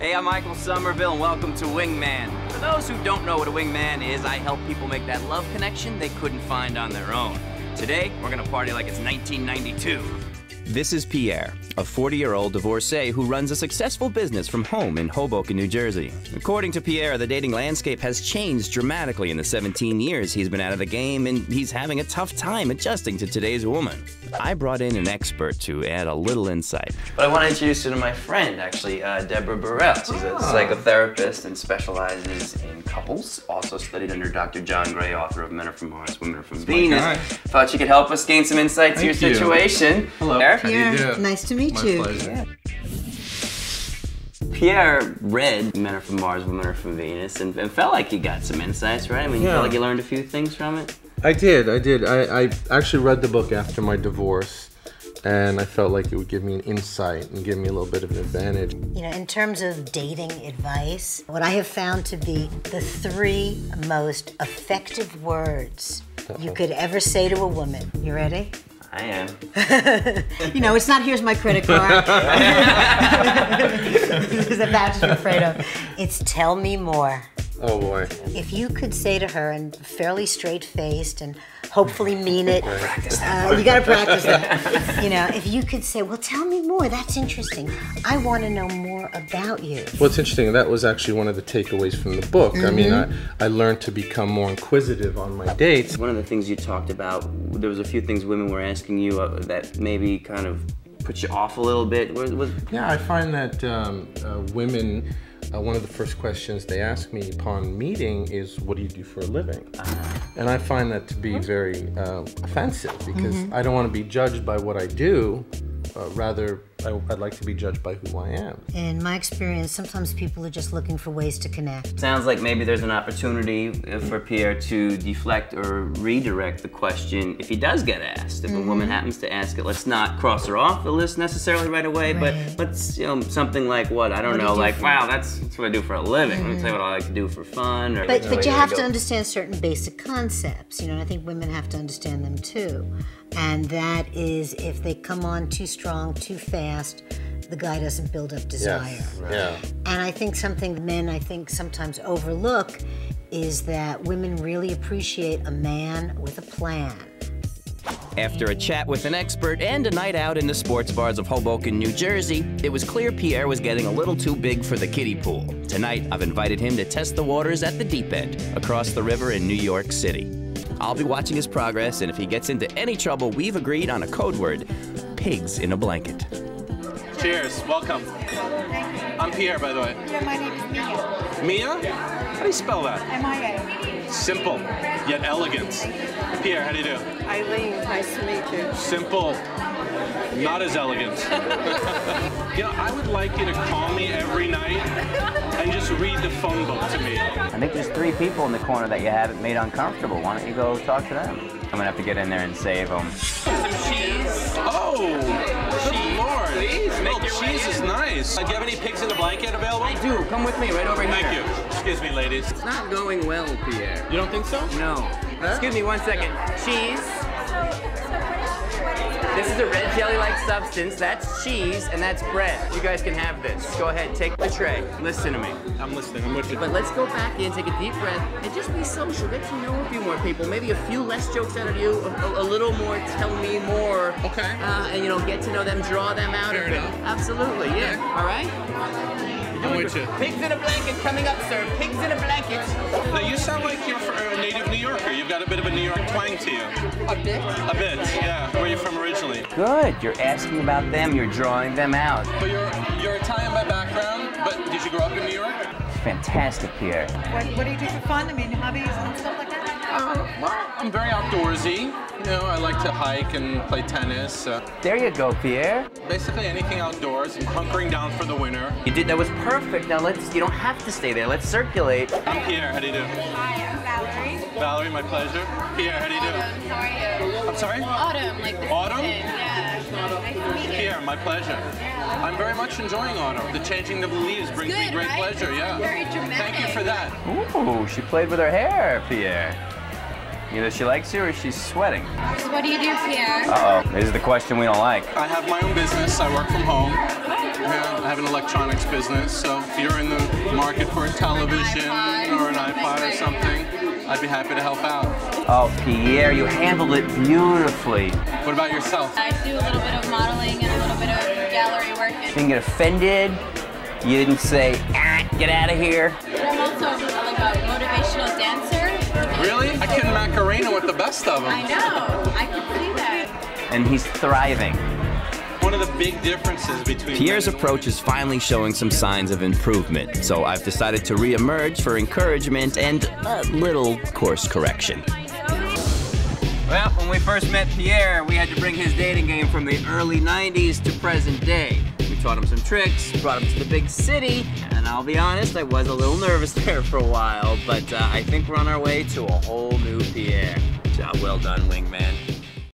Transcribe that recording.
Hey, I'm Michael Somerville, and welcome to Wingman. For those who don't know what a wingman is, I help people make that love connection they couldn't find on their own. Today, we're gonna party like it's 1992. This is Pierre, a 40-year-old divorcee who runs a successful business from home in Hoboken, New Jersey. According to Pierre, the dating landscape has changed dramatically in the 17 years he's been out of the game, and he's having a tough time adjusting to today's woman. I brought in an expert to add a little insight. But I want to introduce you to my friend, actually, Deborah Burrell. She's a psychotherapist and specializes in couples. Also studied under Dr. John Gray, author of Men Are From Mars, Women Are From Venus. Thought she could help us gain some insight to your situation. Hello. Pierre, nice to meet you. My pleasure. Yeah. Pierre read Men Are From Mars, Women Are From Venus and felt like he got some insights, right? I mean, you felt like you learned a few things from it? I did. I actually read the book after my divorce, and I felt like it would give me an insight and give me a little bit of an advantage. You know, in terms of dating advice, what I have found to be the 3 most effective words you could ever say to a woman. You ready? I am. You know, it's not, here's my credit card. Because that's what you're afraid of. It's tell me more. Oh boy. If you could say to her, and fairly straight-faced and hopefully mean it, you gotta practice that. You know, if you could say, well, tell me more, that's interesting. I wanna know more about you. Well, it's interesting, that was actually one of the takeaways from the book. I mean, I learned to become more inquisitive on my dates. One of the things you talked about, there was a few things women were asking you that maybe kind of put you off a little bit. Yeah, I find that women, one of the first questions they ask me upon meeting is, what do you do for a living? And I find that to be very offensive, because I don't want to be judged by what I do. Rather, I'd like to be judged by who I am. In my experience, sometimes people are just looking for ways to connect. Sounds like maybe there's an opportunity for Pierre to deflect or redirect the question if he does get asked. If a woman happens to ask it, let's not cross her off the list necessarily right away, but let's, you know, something like what? I don't know, like, wow, that's what I do for a living. Let me tell you what I like to do for fun. Or But you have to understand certain basic concepts, you know, and I think women have to understand them too. And that is, if they come on too strong, too fast, the guy doesn't build up desire. Yes. Yeah. And I think something men, I think, sometimes overlook is that women really appreciate a man with a plan. After a chat with an expert and a night out in the sports bars of Hoboken, New Jersey, it was clear Pierre was getting a little too big for the kiddie pool. Tonight, I've invited him to test the waters at the deep end, across the river in New York City. I'll be watching his progress, and if he gets into any trouble, we've agreed on a code word: pigs in a blanket. Cheers, welcome. I'm Pierre, by the way. Yeah, my name is Mia. Mia? How do you spell that? M-I-A. Simple, yet elegant. Pierre, how do you do? Eileen, nice to meet you. Simple, not as elegant. You know, I would like you to call me every night and just read the phone book to me. I think there's 3 people in the corner that you haven't made uncomfortable. Why don't you go talk to them? I'm gonna have to get in there and save them. Some cheese. Oh, good Lord. Please, no, cheese is nice. Do you have any pigs in a blanket available? I do. Come with me right over here. Thank you. Excuse me, ladies. It's not going well, Pierre. You don't think so? No. Excuse me 1 second. Cheese. This is a red jelly-like substance. That's cheese, and that's bread. You guys can have this. Go ahead, take the tray. Listen to me. I'm listening. I'm with you. But let's go back in, take a deep breath, and just be social. Get to know a few more people. Maybe a few less jokes out of you, a little more tell me more. Okay. And, you know, get to know them, draw them out Fair a bit. enough. Absolutely, yeah. Okay. All right? I'm with you. Pigs in a blanket coming up, sir. Pigs in a blanket. Now, you sound like you're a native New Yorker. You've got a bit of a New York twang to you. A bit? A bit, yeah. Where are you from originally? Good. You're asking about them. You're drawing them out. But you're Italian by background, but did you grow up in New York? Fantastic, Pierre. What do you do for fun? I mean, hobbies and stuff like that? Well, I'm very outdoorsy. You know, I like to hike and play tennis. There you go, Pierre. Basically anything outdoors. I'm hunkering down for the winter. You did. That was perfect. Now you don't have to stay there. Let's circulate. I'm Pierre. How do you do? Hi, I'm Valerie. Valerie, my pleasure. Pierre, how do you do? Autumn, how are you? I'm sorry? Autumn, like the Autumn? season. Yeah. Nice to meet you. Pierre, my pleasure. I'm very much enjoying autumn. The changing of the leaves brings me good, great right? pleasure, yeah. Very dramatic. Thank you for that. Ooh, she played with her hair, Pierre. Either she likes you or she's sweating. So what do you do, Pierre? Uh-oh, this is the question we don't like. I have my own business. I work from home. Yeah, I have an electronics business, so if you're in the market for a television or an iPod or something, I'd be happy to help out. Oh, Pierre, you handled it beautifully. What about yourself? I do a little bit of modeling and a little bit of gallery work. You didn't get offended. You didn't say, get out of here. But I'm also like a motivational dancer. Really? I can Macarena with the best of them. I know. I can see that. And he's thriving. One of the big differences between Pierre's men and approach is finally showing some signs of improvement, so I've decided to re-emerge for encouragement and a little course correction. Well, when we first met Pierre, we had to bring his dating game from the early 90s to present day. We taught him some tricks, brought him to the big city, and I'll be honest, I was a little nervous there for a while, but I think we're on our way to a whole new Pierre. Job well done, Wingman.